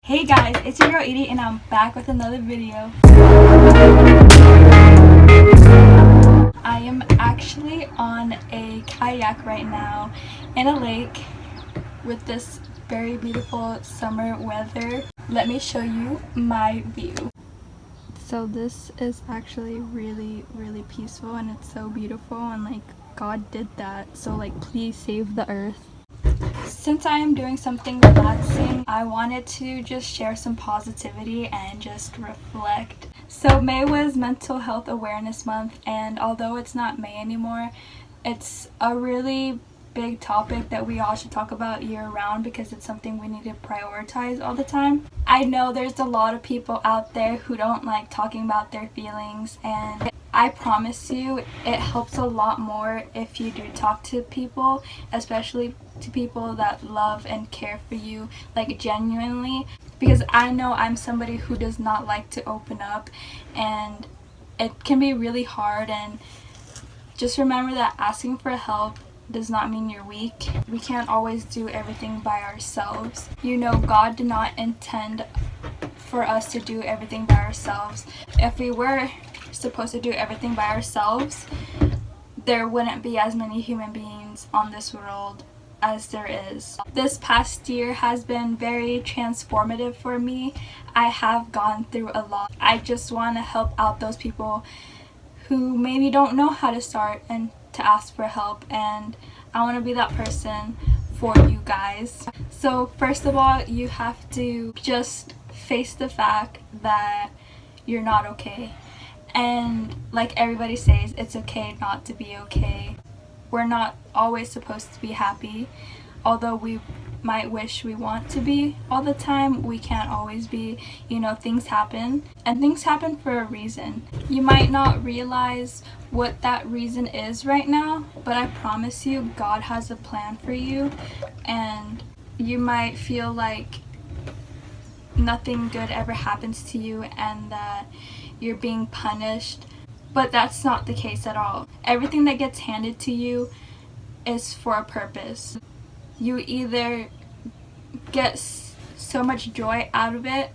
Hey guys, it's your girl Edie and I'm back with another video. I am actually on a kayak right now in a lake with this very beautiful summer weather. Let me show you my view. So this is actually really peaceful and it's so beautiful, and like God did that, so like please save the earth. Since I am doing something relaxing, I wanted to just share some positivity and just reflect. So May was Mental Health Awareness Month, and although it's not May anymore, it's a really big topic that we all should talk about year round because it's something we need to prioritize all the time. I know there's a lot of people out there who don't like talking about their feelings, and I promise you it helps a lot more if you do talk to people, especially to people that love and care for you, like genuinely, because I know I'm somebody who does not like to open up and it can be really hard. And just remember that asking for help does not mean you're weak. We can't always do everything by ourselves. You know, God did not intend for us to do everything by ourselves. If we were supposed to do everything by ourselves, there wouldn't be as many human beings on this world as there is. This past year has been very transformative for me. I have gone through a lot. I just want to help out those people who maybe don't know how to start and to ask for help, and I want to be that person for you guys. So first of all, you have to just face the fact that you're not okay. And like everybody says, it's okay not to be okay. We're not always supposed to be happy. Although we might wish we want to be all the time, we can't always be. You know, things happen, and things happen for a reason. You might not realize what that reason is right now, but I promise you God has a plan for you. And you might feel like nothing good ever happens to you and that you're being punished, but that's not the case at all. Everything that gets handed to you is for a purpose. You either get so much joy out of it,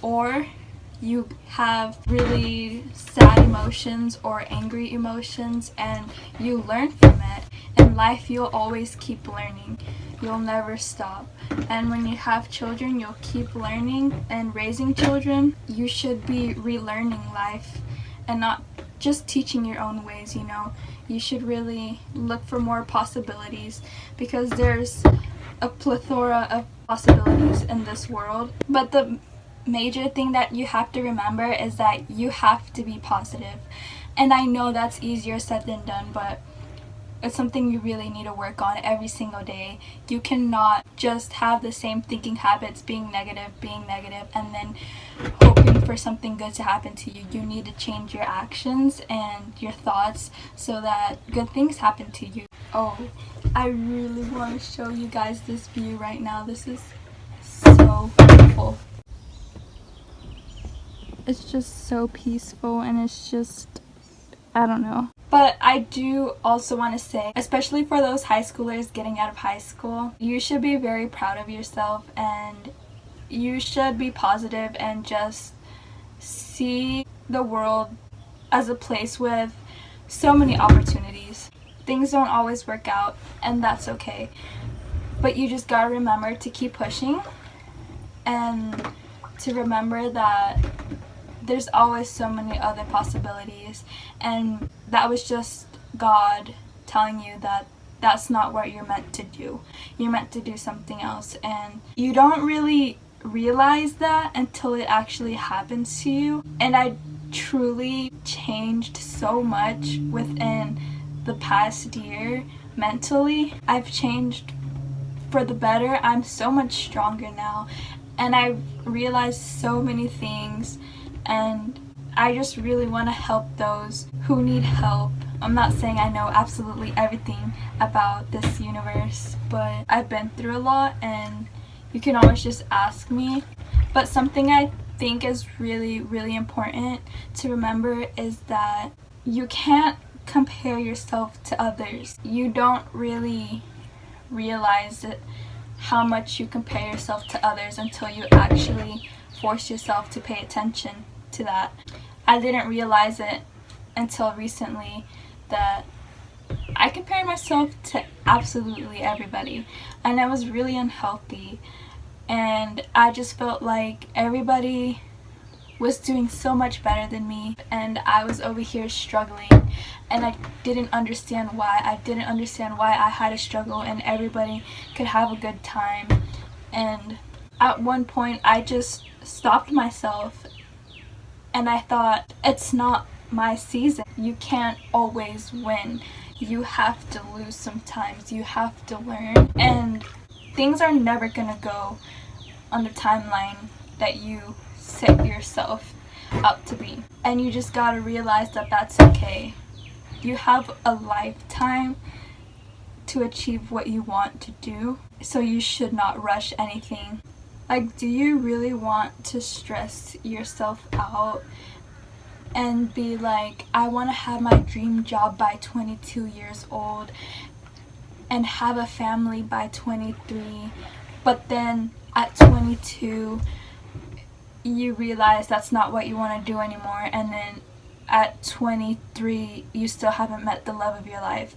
or you have really sad emotions or angry emotions and you learn from it. In life, you'll always keep learning. You'll never stop. And when you have children, you'll keep learning. And raising children, you should be relearning life and not just teaching your own ways, you know. You should really look for more possibilities because there's a plethora of possibilities in this world. But the major thing that you have to remember is that you have to be positive. And I know that's easier said than done, but it's something you really need to work on every single day. You cannot just have the same thinking habits, being negative, and then hoping for something good to happen to you. You need to change your actions and your thoughts so that good things happen to you. Oh, I really want to show you guys this view right now. This is so beautiful. It's just so peaceful, and it's just, I don't know. But I do also want to say, especially for those high schoolers getting out of high school, you should be very proud of yourself and you should be positive and just see the world as a place with so many opportunities. Things don't always work out, and that's okay. But you just gotta remember to keep pushing and to remember that there's always so many other possibilities, and that was just God telling you that that's not what you're meant to do. You're meant to do something else, and you don't really realize that until it actually happens to you. And I truly changed so much within the past year mentally. I've changed for the better. I'm so much stronger now, and I've realized so many things, and I just really want to help those who need help. I'm not saying I know absolutely everything about this universe, but I've been through a lot and you can always just ask me. But something I think is really important to remember is that you can't compare yourself to others. You don't really realize it how much you compare yourself to others until you actually force yourself to pay attention to that. I didn't realize it until recently that I compared myself to absolutely everybody, and it was really unhealthy, and I just felt like everybody was doing so much better than me, and I was over here struggling, and I didn't understand why. I didn't understand why I had to struggle and everybody could have a good time. And at one point I just stopped myself and I thought, it's not my season. You can't always win. You have to lose sometimes. You have to learn, and things are never gonna go on the timeline that you set yourself up to be. And you just gotta realize that that's okay. You have a lifetime to achieve what you want to do, so you should not rush anything. Like, do you really want to stress yourself out and be like, I want to have my dream job by 22 years old and have a family by 23, but then at 22 you realize that's not what you want to do anymore, and then at 23 you still haven't met the love of your life?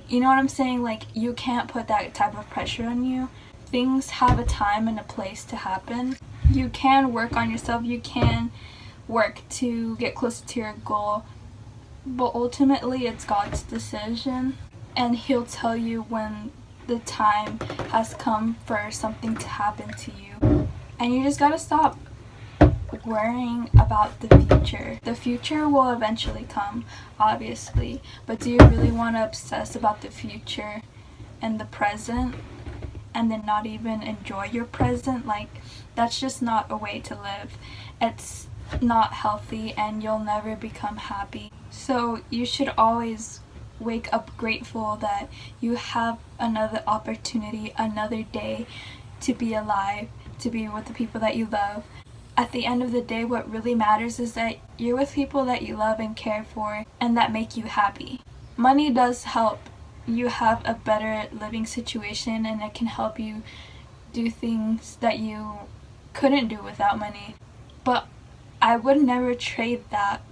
You know what I'm saying? Like, you can't put that type of pressure on you. Things have a time and a place to happen. You can work on yourself, you can work to get closer to your goal, but ultimately it's God's decision, and He'll tell you when the time has come for something to happen to you. And you just gotta stop worrying about the future. The future will eventually come, obviously, but do you really want to obsess about the future and the present and then not even enjoy your present? Like, that's just not a way to live. It's not healthy, and you'll never become happy. So you should always wake up grateful that you have another opportunity, another day to be alive, to be with the people that you love. At the end of the day, what really matters is that you're with people that you love and care for and that make you happy. Money does help you have a better living situation, and it can help you do things that you couldn't do without money. But I would never trade that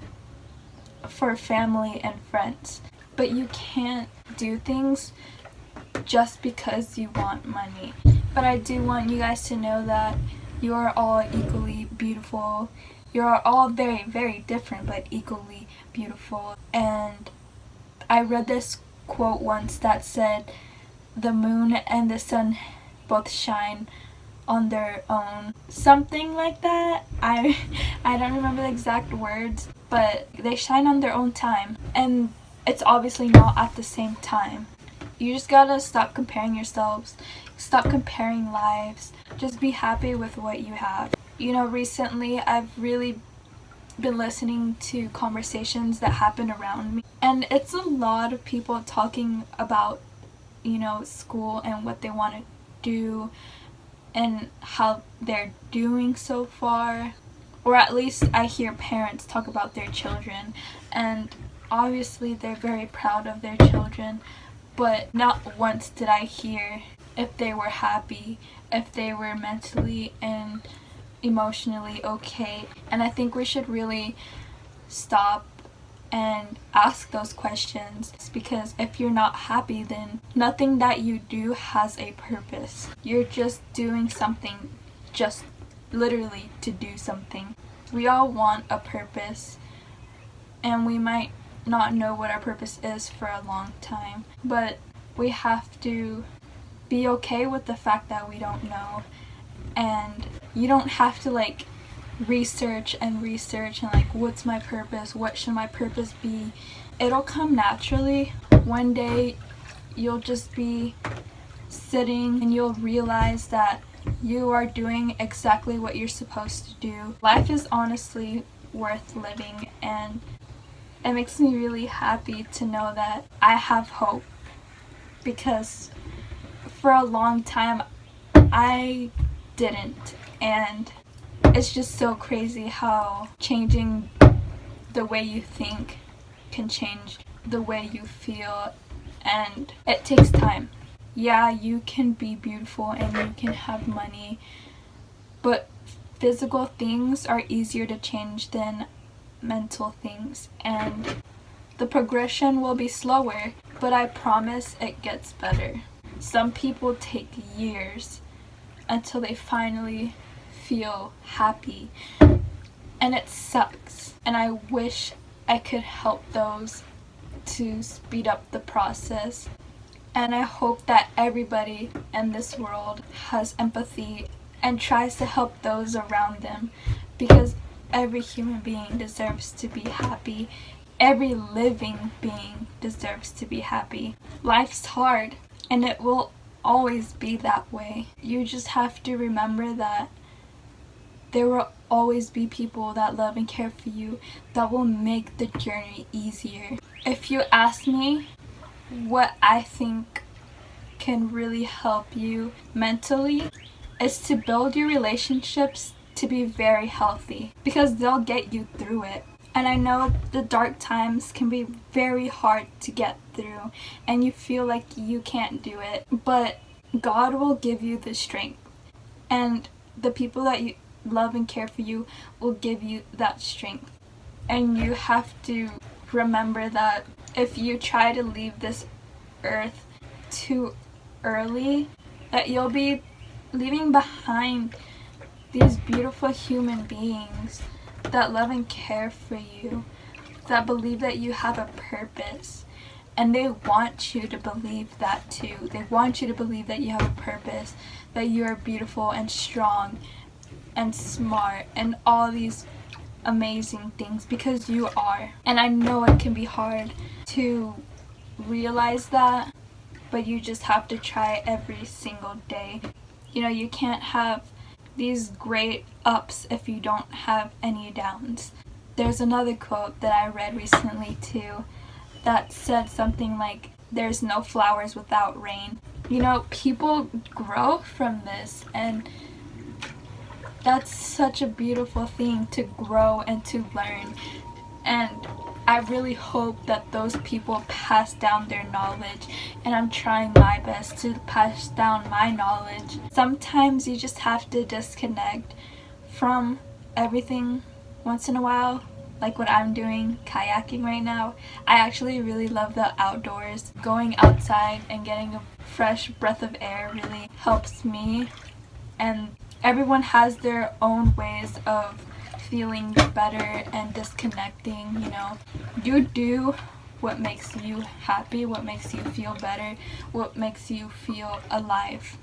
for family and friends. But you can't do things just because you want money. But I do want you guys to know that you are all equally beautiful. You are all very, very different, but equally beautiful. And I read this quote once that said, the moon and the sun both shine on their own. Something like that. I don't remember the exact words, but they shine on their own time. And it's obviously not at the same time. You just gotta stop comparing yourselves. Stop comparing lives. Just be happy with what you have. You know, recently I've really been listening to conversations that happen around me, and it's a lot of people talking about, you know, school and what they want to do and how they're doing so far. Or at least I hear parents talk about their children, and obviously they're very proud of their children, but not once did I hear if they were happy, if they were mentally and emotionally okay. And I think we should really stop and ask those questions, because if you're not happy, then nothing that you do has a purpose. You're just doing something just literally to do something. We all want a purpose, and we might not know what our purpose is for a long time, but we have to be okay with the fact that we don't know. And you don't have to like research and like, what's my purpose, what should my purpose be? It'll come naturally. One day you'll just be sitting and you'll realize that you are doing exactly what you're supposed to do. Life is honestly worth living, and it makes me really happy to know that I have hope, because for a long time I didn't. And it's just so crazy how changing the way you think can change the way you feel, and it takes time. Yeah, you can be beautiful and you can have money, but physical things are easier to change than mental things, and the progression will be slower, but I promise it gets better. Some people take years until they finally feel happy, and it sucks, and I wish I could help those to speed up the process. And I hope that everybody in this world has empathy and tries to help those around them, because every human being deserves to be happy. Every living being deserves to be happy. Life's hard, and it will always be that way. You just have to remember that there will always be people that love and care for you that will make the journey easier. If you ask me what I think can really help you mentally, is to build your relationships to be very healthy, because they'll get you through it. And I know the dark times can be very hard to get through and you feel like you can't do it, but God will give you the strength, and the people that you love and care for you will give you that strength. And you have to remember that if you try to leave this earth too early, that you'll be leaving behind these beautiful human beings that love and care for you, that believe that you have a purpose, and they want you to believe that too. They want you to believe that you have a purpose, that you are beautiful and strong and smart and all these amazing things, because you are. And I know it can be hard to realize that, but you just have to try every single day. You know, you can't have these great ups if you don't have any downs. There's another quote that I read recently too that said something like, there's no flowers without rain. You know, people grow from this, and that's such a beautiful thing, to grow and to learn. And I really hope that those people pass down their knowledge, and I'm trying my best to pass down my knowledge. Sometimes you just have to disconnect from everything once in a while, like what I'm doing, kayaking right now. I actually really love the outdoors. Going outside and getting a fresh breath of air really helps me, and everyone has their own ways of feeling better and disconnecting. You know, you do what makes you happy, what makes you feel better, what makes you feel alive.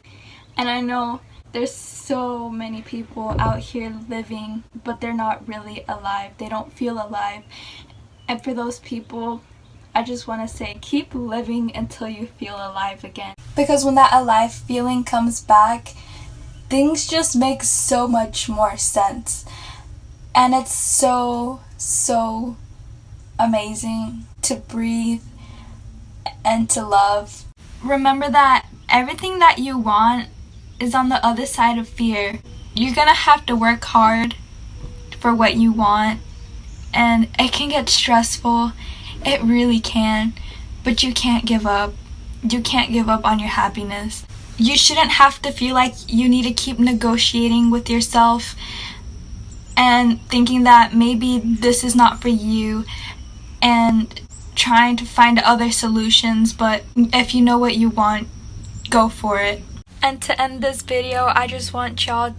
And I know there's so many people out here living, but they're not really alive. They don't feel alive. And for those people, I just want to say, keep living until you feel alive again. Because when that alive feeling comes back, things just make so much more sense. And it's so amazing to breathe and to love. Remember that everything that you want is on the other side of fear. You're gonna have to work hard for what you want, and it can get stressful. It really can. But you can't give up. You can't give up on your happiness. You shouldn't have to feel like you need to keep negotiating with yourself and thinking that maybe this is not for you and trying to find other solutions. But if you know what you want, go for it. And to end this video, I just want y'all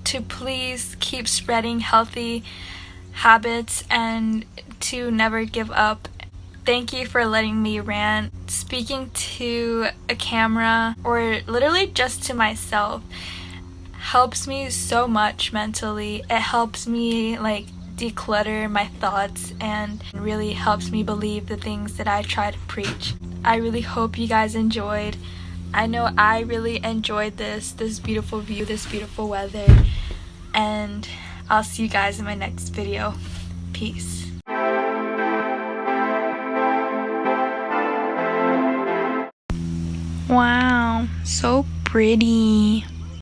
to please keep spreading healthy habits and to never give up. Thank you for letting me rant. Speaking to a camera, or literally just to myself, helps me so much mentally. It helps me like declutter my thoughts and really helps me believe the things that I try to preach. I really hope you guys enjoyed. I know I really enjoyed this beautiful view, this beautiful weather, and I'll see you guys in my next video. Peace. Wow, so pretty.